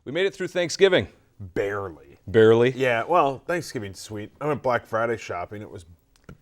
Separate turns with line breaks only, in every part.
We made it through Thanksgiving.
Barely.
Barely.
Yeah, well, Thanksgiving's sweet. I went Black Friday shopping. It was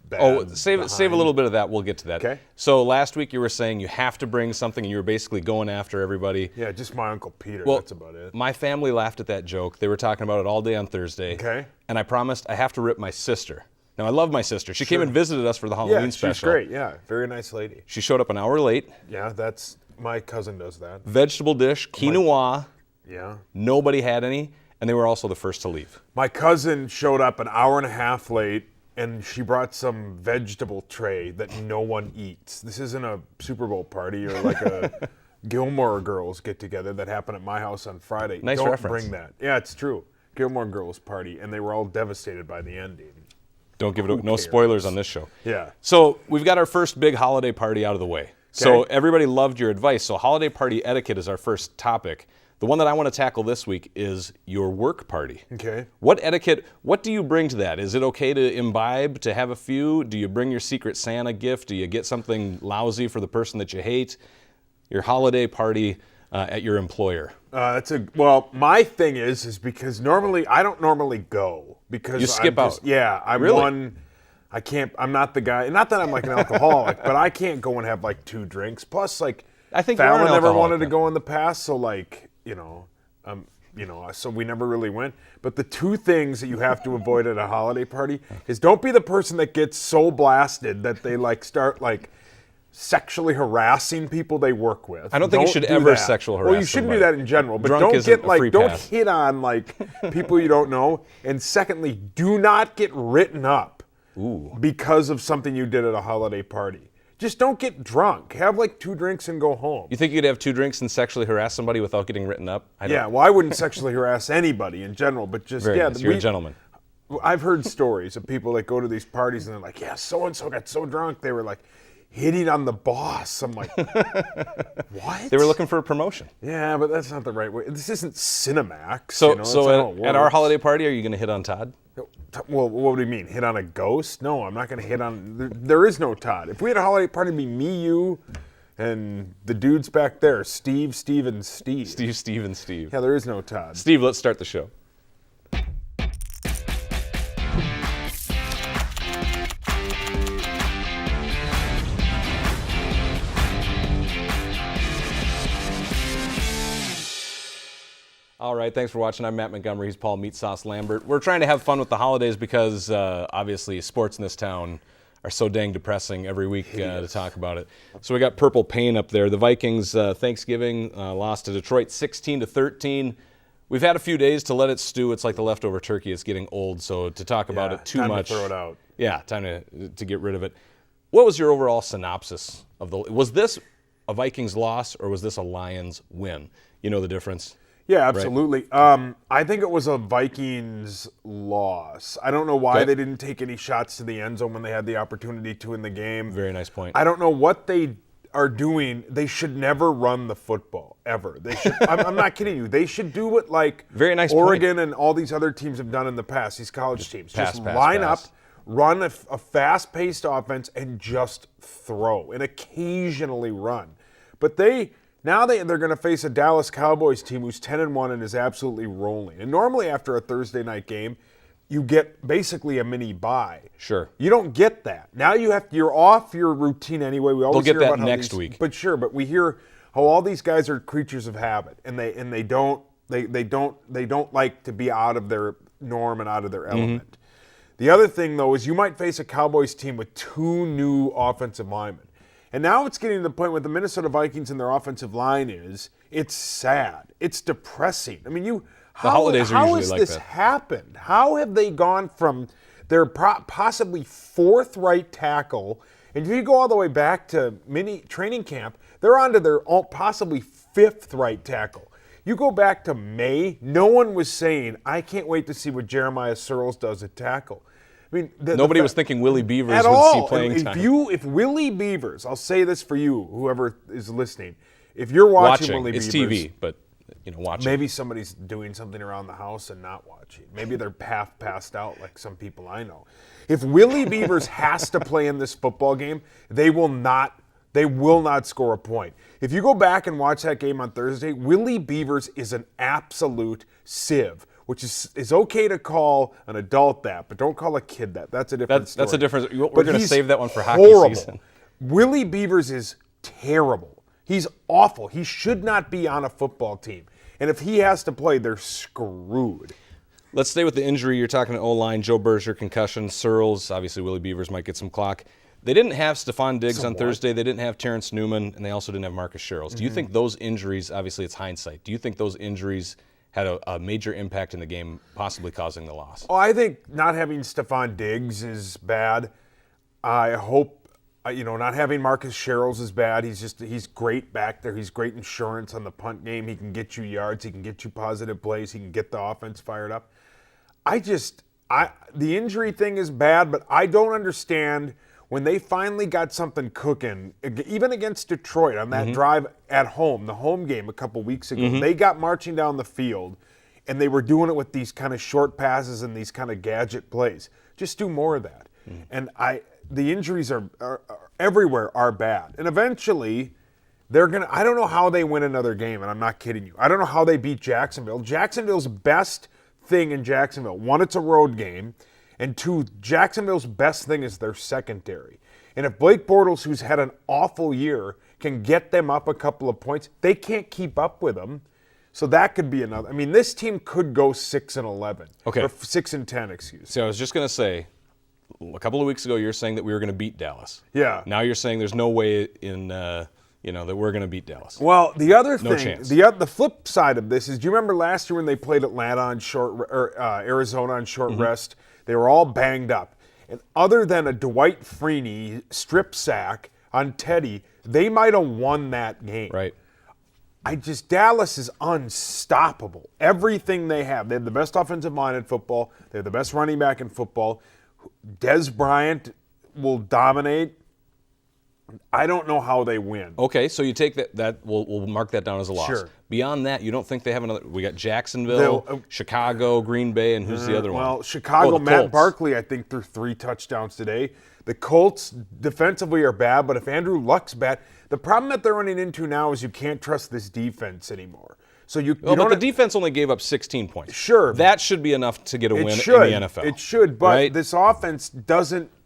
bad.
Oh, save a little bit of that. We'll get to that.
Okay.
So last week you were saying you have to bring something, and you were basically going after everybody.
Yeah, just my Uncle Peter.
Well,
that's about it.
My family laughed at that joke. They were talking about it all day on Thursday.
Okay.
And I promised I have to rip my sister. Now, I love my sister. She came and visited us for the Halloween special.
She's great. Yeah, very nice lady.
She showed up an hour late.
Yeah, that's my cousin does that.
Vegetable dish, quinoa.
Yeah.
Nobody had any, and they were also the first to leave.
My cousin showed up an hour and a half late, and she brought some vegetable tray that no one eats. This isn't a Super Bowl party or like a Gilmore Girls get-together that happened at my house on Friday.
Nice
Don't
reference.
bring that. Yeah, it's true. Gilmore Girls party, and they were all devastated by the ending.
Don't give it. No
cares?
spoilers on this show.
Yeah.
So we've got our first big holiday party out of the way. So everybody loved your advice. So holiday party etiquette is our first topic. The one that I want to tackle this week is your work party.
Okay.
What etiquette, what do you bring to that? Is it okay to imbibe, to have a few? Do you bring your Secret Santa gift? Do you get something lousy for the person that you hate? Your holiday party at your employer.
Well, my thing is because normally, I don't normally go. Because
you skip out.
Yeah, I'm
really?
I can't, I'm not the guy, not that I'm like an alcoholic, but I can't go and have like 2 drinks. Plus, like,
I think Fallon
never wanted to go in the past, so like, so we never really went. But the 2 things that you have to avoid at a holiday party is don't be the person that gets so blasted that they like start like sexually harassing people they work with.
I don't think you should ever sexual harass
Well, you shouldn't
somebody.
do that in general, but
Drunk
don't get like, don't
pass.
hit on like people you don't know. And secondly, do not get written up because of something you did at a holiday party. Just don't get drunk. Have like 2 drinks and go home.
You think you could have 2 drinks and sexually harass somebody without getting written up?
Yeah, well, I wouldn't sexually harass anybody in general, but just,
Very nice. You're a gentleman.
I've heard stories of people that go to these parties and they're like, yeah, so-and-so got so drunk, they were like hitting on the boss. I'm like, what?
They were looking for a promotion.
Yeah, but that's not the right way. This isn't Cinemax.
So,
that's not how it
at our
works.
holiday party, are you going to hit on Todd?
Well, what do you mean? Hit on a ghost? No, I'm not going to hit on... There is no Todd. If we had a holiday party, it'd be me, you, and the dudes back there, Steve, and Steve.
Steve, and Steve.
Yeah, there is no Todd.
Steve, let's start the show. All right, thanks for watching. I'm Matt Montgomery. He's Paul MeatSauce Lambert. We're trying to have fun with the holidays because obviously sports in this town are so dang depressing every week to talk about it. So we got purple pain up there. The Vikings Thanksgiving lost to Detroit 16-13. We've had a few days to let it stew. It's like the leftover turkey. It's getting old, so to talk about it too
time
much.
to throw it out.
Yeah, time to get rid of it. What was your overall synopsis of was this a Vikings loss or was this a Lions win? You know the difference?
Yeah, absolutely. Right. I think it was a Vikings loss. I don't know why they didn't take any shots to the end zone when they had the opportunity to in the game.
Very nice point.
I don't know what they are doing. They should never run the football, ever. They should. I'm not kidding you. They should do what like
Very nice
Oregon
point.
and all these other teams have done in the past, these college teams.
Pass,
line
pass.
up, run a fast-paced offense, and just throw, and occasionally run. But Now they're going to face a Dallas Cowboys team who's 10-1 and is absolutely rolling. And normally after a Thursday night game, you get basically a mini bye.
Sure.
You don't get that. Now you're off your routine anyway. We always
They'll get
hear
that
about how
next week.
But we hear how all these guys are creatures of habit, and they don't like to be out of their norm and out of their element. The other thing though is you might face a Cowboys team with 2 new offensive linemen. And now it's getting to the point with the Minnesota Vikings and their offensive line it's sad. It's depressing. I mean, how has this happened? How have they gone from their possibly 4th right tackle, and if you go all the way back to mini training camp, they're on to their possibly 5th right tackle. You go back to May, no one was saying, I can't wait to see what Jeremiah Searles does at tackle. I mean,
nobody was thinking Willie Beavers would see playing time.
If Willie Beavers, I'll say this for you, whoever is listening, if you're watching Willie Beavers,
it's TV, but watching.
Maybe somebody's doing something around the house and not watching. Maybe they're half passed out, like some people I know. If Willie Beavers has to play in this football game, they will not They will not score a point. If you go back and watch that game on Thursday, Willie Beavers is an absolute sieve, which is okay to call an adult that, but don't call a kid that. That's a different story.
That's a difference. We're going to save that one for
horrible.
hockey season.
Willie Beavers is terrible. He's awful. He should not be on a football team. And if he has to play, they're screwed.
Let's stay with the injury. You're talking to O-line, Joe Berger, concussion, Searles. Obviously, Willie Beavers might get some clock. They didn't have Stephon Diggs on Thursday. They didn't have Terrence Newman, and they also didn't have Marcus Sherrills. Do you think those injuries, obviously it's hindsight, do you think those injuries had a major impact in the game, possibly causing the loss?
Oh, I think not having Stephon Diggs is bad. I hope, not having Marcus Sherrills is bad. He's great back there. He's great insurance on the punt game. He can get you yards. He can get you positive plays. He can get the offense fired up. The injury thing is bad, but I don't understand when they finally got something cooking, even against Detroit on that drive at home, the home game a couple weeks ago, they got marching down the field, and they were doing it with these kind of short passes and these kind of gadget plays. Just do more of that. And the injuries are everywhere are bad. And eventually, I don't know how they win another game, and I'm not kidding you. I don't know how they beat Jacksonville. Jacksonville's best thing in Jacksonville, one, it's a road game, and two, Jacksonville's best thing is their secondary. And if Blake Bortles, who's had an awful year, can get them up a couple of points, they can't keep up with them. So that could be another. I mean, this team could go 6-11.
Okay.
Or 6-10, excuse me.
So I was just going to say, a couple of weeks ago you were saying that we were going to beat Dallas.
Yeah.
Now you're saying there's no way that we're going to beat Dallas.
Well, the other thing,
No chance.
the flip side of this is, do you remember last year when they played Atlanta on Arizona on short rest? They were all banged up. And other than a Dwight Freeney strip sack on Teddy, they might have won that game.
Right.
Dallas is unstoppable. Everything they have. They have the best offensive line in football. They have the best running back in football. Des Bryant will dominate. I don't know how they win.
Okay, so you take that we'll mark that down as a loss.
Sure.
Beyond that, you don't think they have another? We got Jacksonville, Chicago, Green Bay, and who's the other one?
Well, Chicago,
the
Matt
Colts.
Barkley, I think, threw 3 touchdowns today. The Colts defensively are bad, but if Andrew Luck's bad, the problem that they're running into now is you can't trust this defense anymore. So
but the defense only gave up 16 points.
Sure.
That should be enough to get a win in the NFL.
It should, but
right?
this offense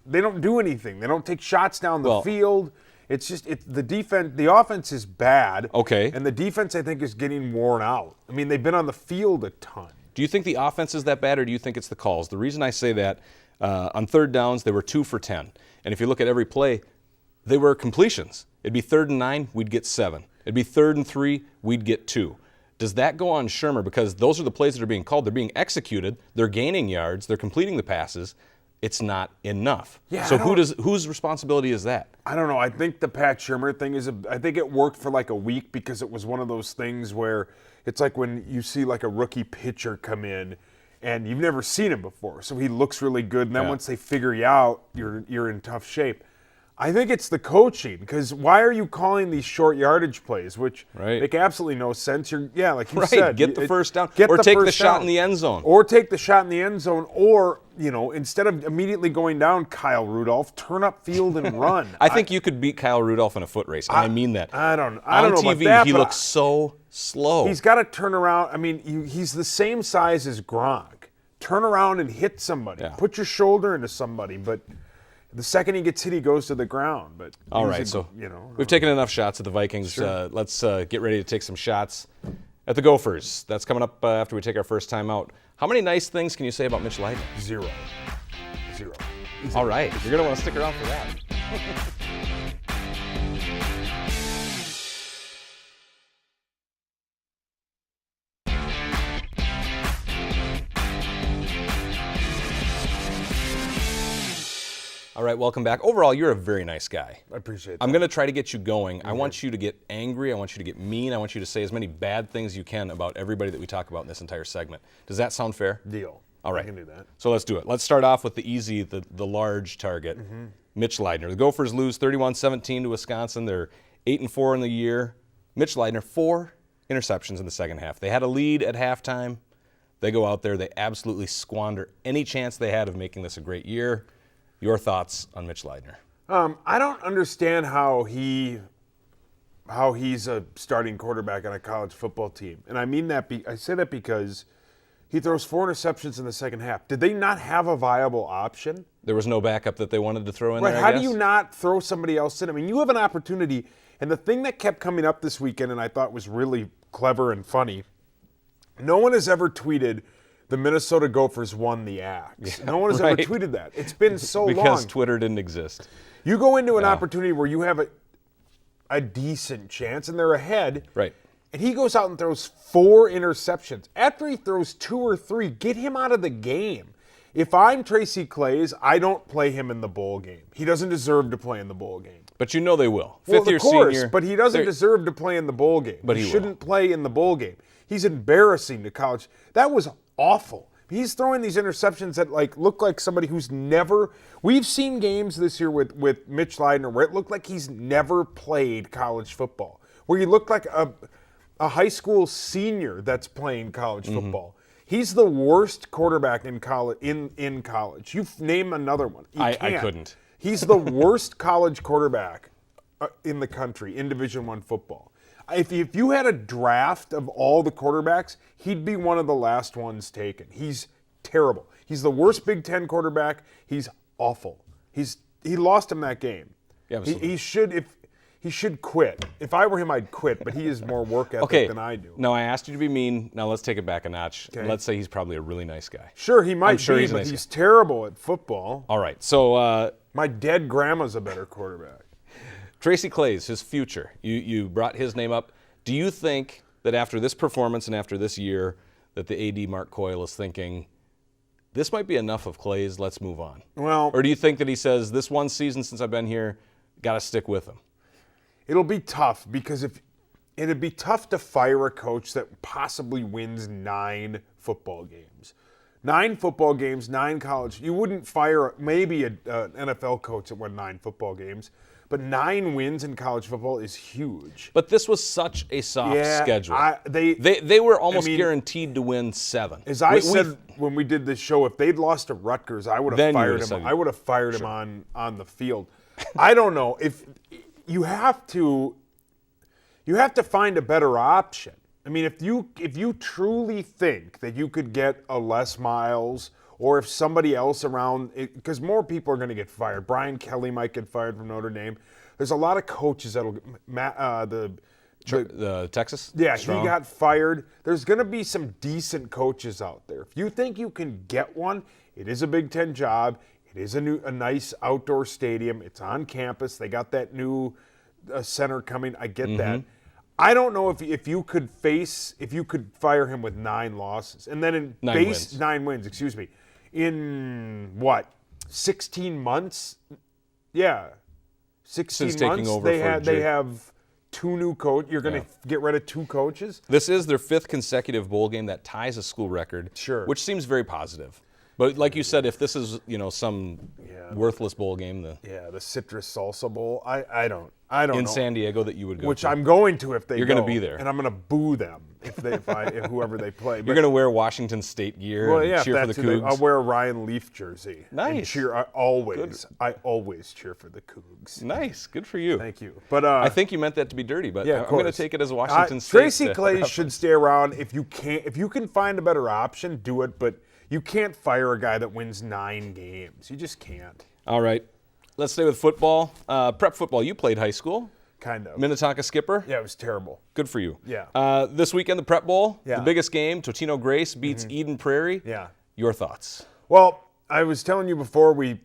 they don't do anything. They don't take shots down the field. It's just the offense is bad.
Okay.
And the defense, I think, is getting worn out. I mean, they've been on the field a ton.
Do you think the offense is that bad, or do you think it's the calls? The reason I say that, on third downs, they were 2 for 10. And if you look at every play, they were completions. It'd be 3rd and 9, we'd get 7. It'd be 3rd and 3, we'd get 2. Does that go on Shermer? Because those are the plays that are being called. They're being executed. They're gaining yards. They're completing the passes. It's not enough.
Yeah,
so whose responsibility is that?
I don't know. I think the Pat Shurmur thing I think it worked for like a week because it was one of those things where it's like when you see like a rookie pitcher come in and you've never seen him before. So he looks really good. And then once they figure you out, you're in tough shape. I think it's the coaching, because why are you calling these short yardage plays, which make absolutely no sense? Like you said.
Get the first down. Or take the shot in the end zone.
Or take the shot in the end zone. Or, instead of immediately going down Kyle Rudolph, turn up field and run.
I think you could beat Kyle Rudolph in a foot race, and I mean that.
I don't know
On
about
TV,
that,
he
but
looks so slow.
He's got to turn around. I mean, he's the same size as Gronk. Turn around and hit somebody.
Yeah.
Put your shoulder into somebody, but the second he gets hit, he goes to the ground. But
all right, so we've taken enough shots at the Vikings.
Sure.
Let's get ready to take some shots at the Gophers. That's coming up after we take our first time out. How many nice things can you say about Mitch Leidner?
0.
All right, you're going to want to stick around for that. All right, welcome back. Overall, you're a very nice guy.
I appreciate that.
I'm going to try to get you going. I want you to get angry. I want you to get mean. I want you to say as many bad things you can about everybody that we talk about in this entire segment. Does that sound fair?
Deal.
All right.
I can do that.
So let's do it. Let's start off with the easy, the large target, Mitch Leidner. The Gophers lose 31-17 to Wisconsin. They're 8-4 in the year. Mitch Leidner, 4 interceptions in the second half. They had a lead at halftime. They go out there. They absolutely squander any chance they had of making this a great year. Your thoughts on Mitch Leidner?
I don't understand how he's a starting quarterback on a college football team, and I mean that. I say that because he throws 4 interceptions in the second half. Did they not have a viable option?
There was no backup that they wanted to throw in
Right?
there.
How do you not throw somebody else in? I mean, you have an opportunity, and the thing that kept coming up this weekend, and I thought was really clever and funny. No one has ever tweeted the Minnesota Gophers won the Axe. No one has ever tweeted that. It's been so long.
Because Twitter didn't exist.
You go into an opportunity where you have a decent chance, and they're ahead.
Right.
And he goes out and throws 4 interceptions. After he throws 2 or 3, get him out of the game. If I'm Tracy Claeys, I don't play him in the bowl game. He doesn't deserve to play in the bowl game.
But you know they will.
Well,
Fifth-year
of course,
senior.
but he doesn't deserve to play in the bowl game.
But
he
he
shouldn't play in the bowl game. He's embarrassing to college. That was awful. He's throwing these interceptions that look like somebody who's never. We've seen games this year with Mitch Leidner where it looked like he's never played college football, where he looked like a high school senior that's playing college football. He's the worst quarterback in college. In college, you name another one.
I couldn't.
He's the worst college quarterback in the country in Division I football. If you had a draft of all the quarterbacks, he'd be one of the last ones taken. He's terrible. He's the worst Big Ten quarterback. He's awful. He lost him that game.
Yeah,
he should quit. If I were him, I'd quit. But he has more work ethic than I do.
No, I asked you to be mean. Now let's take it back a notch.
Okay.
Let's say he's probably a really nice guy.
Sure, he might
sure
be,
he's a
but
nice
he's terrible at football.
All right. So
My dead grandma's a better quarterback.
Tracy Claeys, his future. You brought his name up. Do you think that after this performance and after this year that the AD Mark Coyle is thinking, this might be enough of Claeys, let's move on?
Well,
or do you think that he says, this one season since I've been here, got to stick with him?
it'll be tough because it'd be tough to fire a coach that possibly wins 9 football games. 9 football games, 9 college. You wouldn't fire maybe an NFL coach that won 9 football games, but 9 wins in college football is huge.
But this was such a soft schedule. They were almost guaranteed to win 7.
As I said when we did this show, if they'd lost to Rutgers, I would have fired him. I would have fired him on the field. I don't know if you have to find a better option. I mean, if you truly think that you could get a Les Miles, or if somebody else around, because more people are going to get fired. Brian Kelly might get fired from Notre Dame. There's a lot of coaches that'll
the Texas?
Yeah,
Strong.
he got fired. There's going to be some decent coaches out there. If you think you can get one, it is a Big Ten job. It is a nice outdoor stadium. It's on campus. They got that new center coming. I get that. I don't know if you could fire him with 9 losses and then in 9 wins, excuse me. In what? 16 months? Yeah. 16
Since
months
taking over
they have 2 new coaches. You're going to get rid of 2 coaches?
This is their 5th consecutive bowl game that ties a school record, which seems very positive. But like you said, if this is some worthless bowl game,
the citrus salsa bowl, I don't know.
In San Diego that you would go
Which
to.
I'm going to if they
You're
go.
going to be there.
And I'm going to boo them if whoever they play.
You're going to wear Washington State gear and cheer for the Cougs.
I'll wear a Ryan Leaf jersey.
Nice.
I always cheer for the Cougs.
Nice. Good for you.
Thank you. But
I think you meant that to be dirty, but I'm going to take it as Washington State.
Tracy Claeys should stay around. If you can find a better option, do it. But you can't fire a guy that wins 9 games. You just can't.
All right. Let's stay with football. Prep football. You played high school.
Kind of.
Minnetonka skipper.
Yeah, it was terrible.
Good for you.
Yeah.
This weekend, the Prep Bowl. The biggest game. Totino Grace beats Eden Prairie.
Yeah.
Your thoughts?
Well, I was telling you before we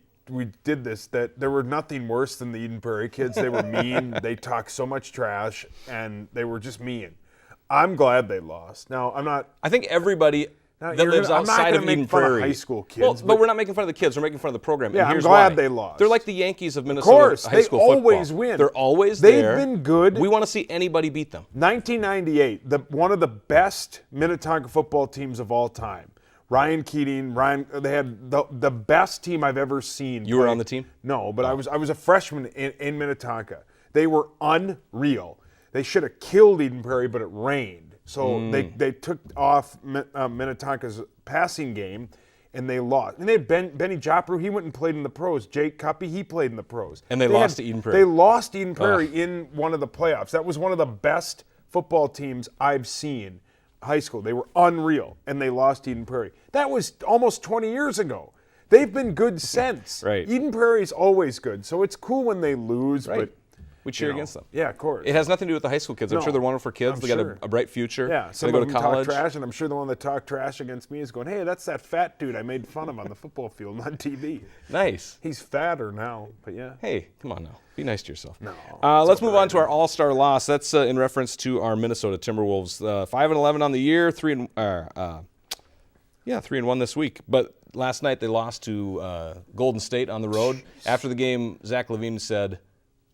did this that there were nothing worse than the Eden Prairie kids. They were mean. They talked so much trash, and they were just mean. I'm glad they lost. Now, I'm not.
I think everybody that lives outside of Eden Prairie.
High school kids,
but we're not making fun of the kids. We're making fun of the program.
Yeah,
and here's
I'm glad
why.
they lost.
They're like the Yankees of Minnesota high school football.
They always win.
They're always
They've
there.
been good.
We want to see anybody beat them.
1998, one of the best Minnetonka football teams of all time. Ryan Keating, they had the best team I've ever seen.
You were on the team?
No, but I was a freshman in Minnetonka. They were unreal. They should have killed Eden Prairie, but it rained. So they took off Minnetonka's passing game, and they lost. And they had Benny Jopru, he went and played in the pros. Jake Cuppy, he played in the pros.
And they lost to Eden Prairie.
They lost Eden Prairie in one of the playoffs. That was one of the best football teams I've seen high school. They were unreal, and they lost Eden Prairie. That was almost 20 years ago. They've been good since.
Right.
Eden Prairie is always good, so it's cool when they lose,
Right.
but
We cheer against them.
yeah, of course.
It has nothing to do with the high school kids. I'm
No,
sure they're wonderful kids.
I'm
They got
sure.
a bright future.
Yeah,
They
some
go
of
to
them
college.
talk trash, and I'm sure the one that talked trash against me is going, hey, that's that fat dude I made fun of on the football field on TV.
Nice.
He's fatter now, but yeah.
Hey, come on now. Be nice to yourself.
No,
Let's move on to our all-star loss. That's in reference to our Minnesota Timberwolves. 5-11 on the year, 3-1 this week. But last night they lost to Golden State on the road. After the game, Zach LaVine said,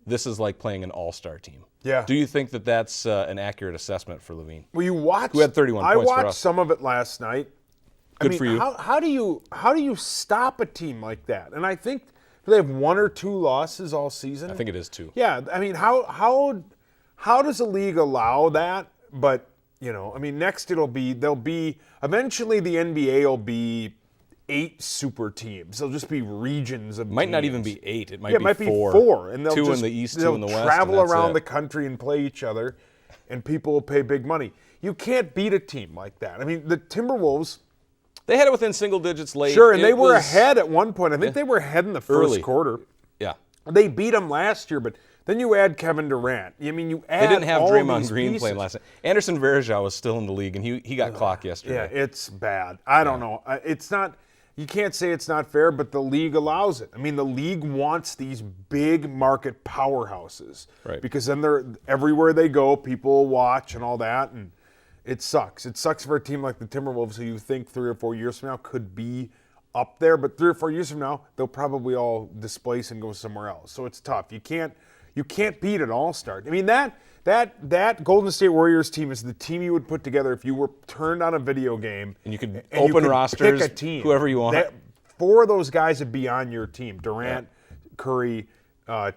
"This is like playing an all-star team."
Yeah.
Do you think that that's an accurate assessment for LaVine?
Well, you watched.
Who had 31
I
points for
watched
us.
some of it last night.
Good for you.
How do you stop a team like that? And I think they have 1 or 2 losses all season.
I think it is 2.
Yeah, I mean, how does a league allow that? But next they'll be eventually the NBA will be 8 super teams. They'll just be regions of.
Might not
teams.
even be 8. It might
Yeah,
be
it might
4.
be 4, and they'll
2
just,
in the East, 2
they'll
in the West.
travel
and that's
around
it.
the country and play each other, and people will pay big money. You can't beat a team like that. I mean, the Timberwolves.
They had it within single digits late.
Sure, and
It
they were
was
ahead at one point. I think they were ahead in the first
Early.
quarter.
Yeah.
They beat them last year, but then you add Kevin Durant. I mean, you add
They didn't have
all
Draymond
these
Green
pieces.
playing last night. Anderson Varejao was still in the league, and he got clocked
Yeah,
yesterday.
it's bad. I don't know. It's not. You can't say it's not fair, but the league allows it. I mean, the league wants these big market powerhouses,
Right.
Because then they're everywhere they go, people watch and all that, and it sucks. It sucks for a team like the Timberwolves, who you think 3 or 4 years from now could be up there, but 3 or 4 years from now they'll probably all displace and go somewhere else. So it's tough. You can't beat an all-star. I mean, that Golden State Warriors team is the team you would put together if you were turned on a video game
And you could
and
open
could
rosters,
pick a team.
whoever you want.
4 of those guys would be on your team: Durant, Curry,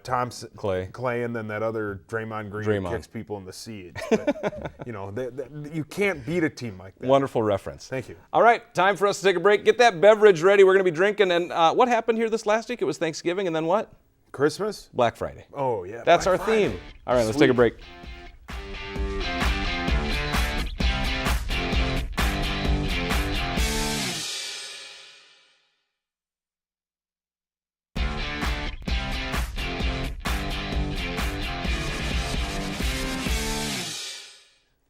Thompson,
Clay,
and then that other Draymond Green who kicks people in the seeds. But, you can't beat a team like that.
Wonderful reference.
Thank you.
All right, time for us to take a break. Get that beverage ready. We're going to be drinking. And what happened here this last week? It was Thanksgiving, and then what?
Christmas?
Black Friday.
Oh, yeah.
That's
Black
our
Friday.
theme. All right, let's
Sweet.
take a break.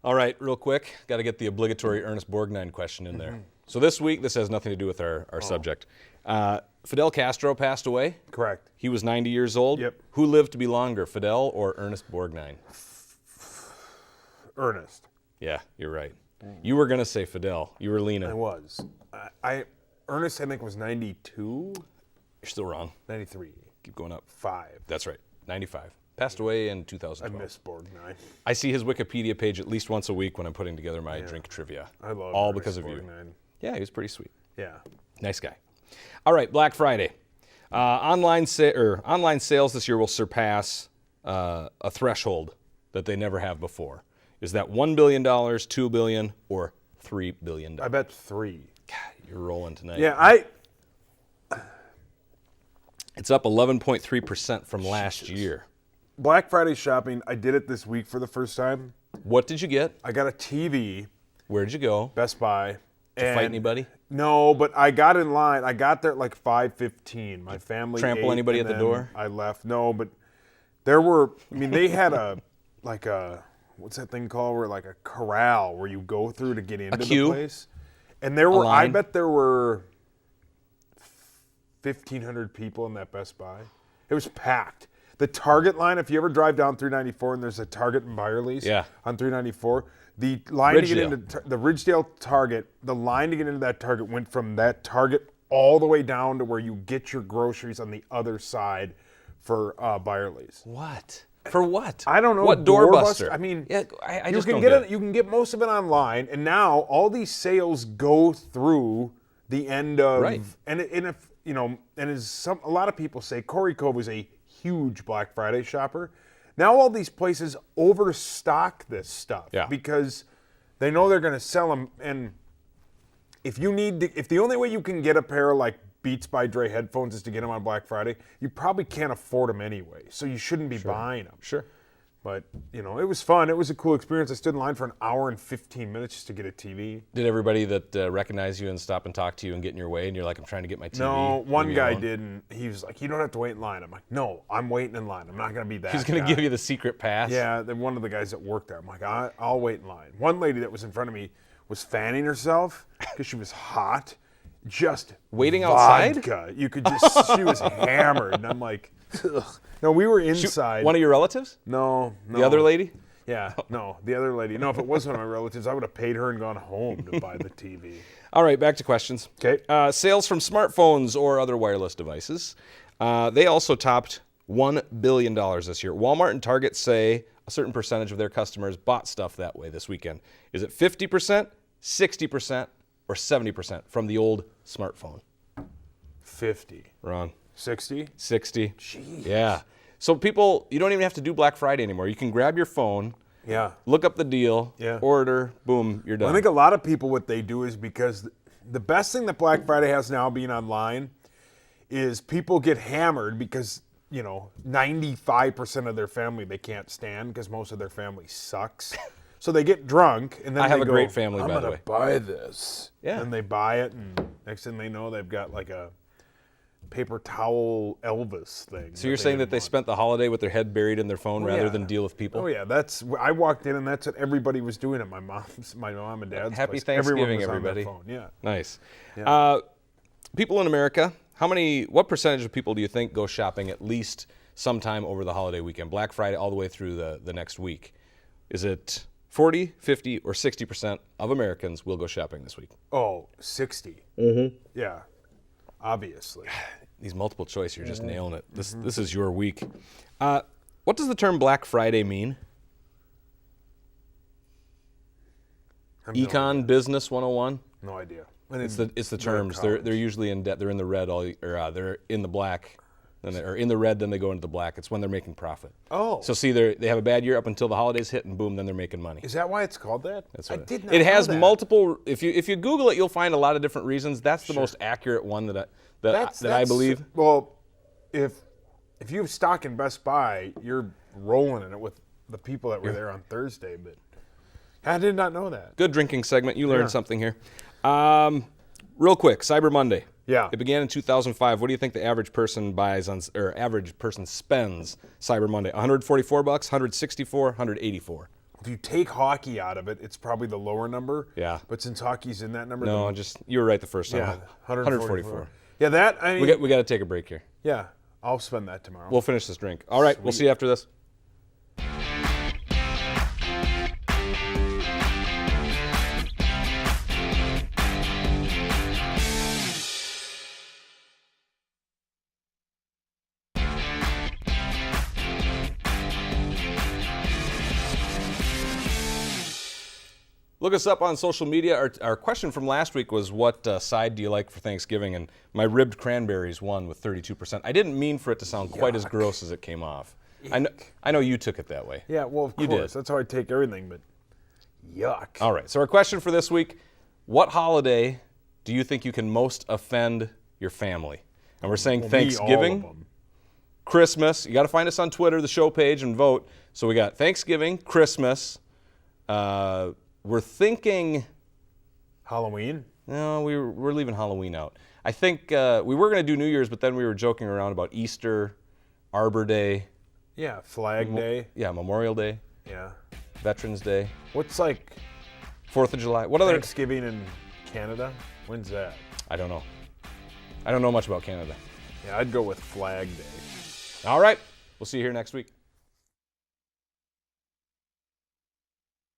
All right, real quick, got to get the obligatory Ernest Borgnine question in there. So this week, this has nothing to do with our subject. Fidel Castro passed away.
Correct.
He was 90 years old.
Yep.
Who lived to be longer, Fidel or Ernest Borgnine?
Ernest.
Yeah, you're right. You were going to say Fidel. You were leaning.
I was. Ernest, I think, was 92?
You're still wrong.
93.
Keep going up.
5.
That's right, 95. Passed away in
I
2012.
miss Borgnine.
I see his Wikipedia page at least once a week when I'm putting together my drink trivia.
I love
all
Ernest
because of you.
Borgnine.
Yeah, he was pretty sweet.
Yeah.
Nice guy. All right, Black Friday. Online sales this year will surpass a threshold that they never have before. Is that $1 billion, $2 billion, or $3 billion?
I bet 3.
God, you're rolling tonight.
Yeah,
It's up 11.3% from last year.
Black Friday shopping, I did it this week for the first time.
What did you get?
I got a TV,
Where'd you go?
Best Buy.
Did you fight anybody?
No, but I got in line. I got there at like 5:15. My family
Trample
ate,
anybody
and
at the
then
door?
I left. No, but there were, they had what's that thing called? Where like a corral where you go through to get into
queue?
the place. And there were, I
line?
bet there were 1,500 people in that Best Buy. It was packed. The Target line, if you ever drive down 394 and there's a Target in Byerly's on 394, the line to get into the Ridgedale Target, the line to get into that Target went from that Target all the way down to where you get your groceries on the other side for Byerly's.
What? For what?
I don't know.
What doorbuster?
I mean,
yeah, I
you
just
can
don't
get
get
it. You can get most of it online, and now all these sales go through the end of.
Right.
And if and as a lot of people say, Corey Cove was a huge Black Friday shopper. Now all these places overstock this stuff because they know they're going to sell them. And if the only way you can get a pair of like Beats by Dre headphones is to get them on Black Friday, you probably can't afford them anyway. So you shouldn't be buying them.
Sure.
But, it was fun. It was a cool experience. I stood in line for an hour and 15 minutes just to get a TV.
Did everybody that recognize you and stop and talk to you and get in your way, and you're like, I'm trying to get my TV?
No, one guy didn't. He was like, you don't have to wait in line. I'm like, no, I'm waiting in line. I'm not going to be that
He's going to give you the secret pass?
Yeah, then one of the guys that worked there. I'm like, I'll wait in line. One lady that was in front of me was fanning herself because she was hot. Just
waiting
vodka.
outside?
You could just, she was hammered. And I'm like, ugh. No, we were inside.
One of your relatives?
No.
The other lady?
Yeah, no, the other lady. No, if it was one of my relatives, I would have paid her and gone home to buy the TV.
All right, back to questions.
Okay.
Sales from smartphones or other wireless devices. They also topped $1 billion this year. Walmart and Target say a certain percentage of their customers bought stuff that way this weekend. Is it 50%, 60%, or 70% from the old smartphone?
50.
Wrong.
60?
60.
Jeez.
Yeah. So people, you don't even have to do Black Friday anymore. You can grab your phone,
Yeah.
look up the deal, order, boom, you're done.
Well, I think a lot of people, what they do is because the best thing that Black Friday has now being online is people get hammered because, 95% of their family they can't stand because most of their family sucks. So they get drunk and then
I have
they
a
go,
great family,
I'm
by the
gonna
way.
buy this.
Yeah.
And they buy it, and next thing they know, they've got like a paper towel Elvis thing.
So you're saying that they spent the holiday with their head buried in their phone rather than deal with people?
Oh yeah, I walked in and that's what everybody was doing at my mom and dad's
Happy
place.
Thanksgiving,
Everyone was
everybody.
on their phone. Yeah.
Nice.
Yeah.
People in America, what percentage of people do you think go shopping at least sometime over the holiday weekend, Black Friday all the way through the next week? Is it 40, 50, or 60% of Americans will go shopping this week?
Oh, 60. Mm-hmm. Yeah, obviously.
These multiple choice, you're just nailing it. This is your week. What does the term Black Friday mean? Econ Business 101?
No idea.
It's the terms. They're usually in debt. They're in the red they're in the black. Or in the red, then they go into the black. It's when they're making profit.
Oh.
So see, they have a bad year up until the holidays hit, and boom, then they're making money.
Is that why it's called that?
That's what
I did not
It has
know that.
multiple. If you Google it, you'll find a lot of different reasons. That's the most accurate one that I believe.
Well, if you have stock in Best Buy, you're rolling in it with the people that were there on Thursday. But I did not know that.
Good drinking segment. You learned something here. Real quick, Cyber Monday.
Yeah.
It began in 2005. What do you think the average person average person spends Cyber Monday? $144, $164, $184.
If you take hockey out of it, it's probably the lower number.
Yeah.
But since hockey's in that number,
No, you were right the first time.
yeah,
144.
Yeah,
We got to take a break here.
Yeah, I'll spend that tomorrow.
We'll finish this drink. All right, we'll see you after this. Look us up on social media. Our question from last week was, what side do you like for Thanksgiving? And my ribbed cranberries won with 32%. I didn't mean for it to sound quite as gross as it came off. I know you took it that way.
Yeah, well, of
You
course.
did.
That's how I take everything, but yuck.
All right, so our question for this week, what holiday do you think you can most offend your family? And we're saying
Well,
Thanksgiving,
me, all of them.
Christmas. You got to find us on Twitter, the show page, and vote. So we got Thanksgiving, Christmas. We're thinking...
Halloween?
No, we're leaving Halloween out. I think we were going to do New Year's, but then we were joking around about Easter, Arbor Day.
Yeah, Flag Day.
Yeah, Memorial Day,
Yeah.
Veterans Day,
What's like
4th of July. What other?
Thanksgiving in Canada? When's that?
I don't know. I don't know much about Canada.
Yeah, I'd go with Flag Day.
All right, we'll see you here next week.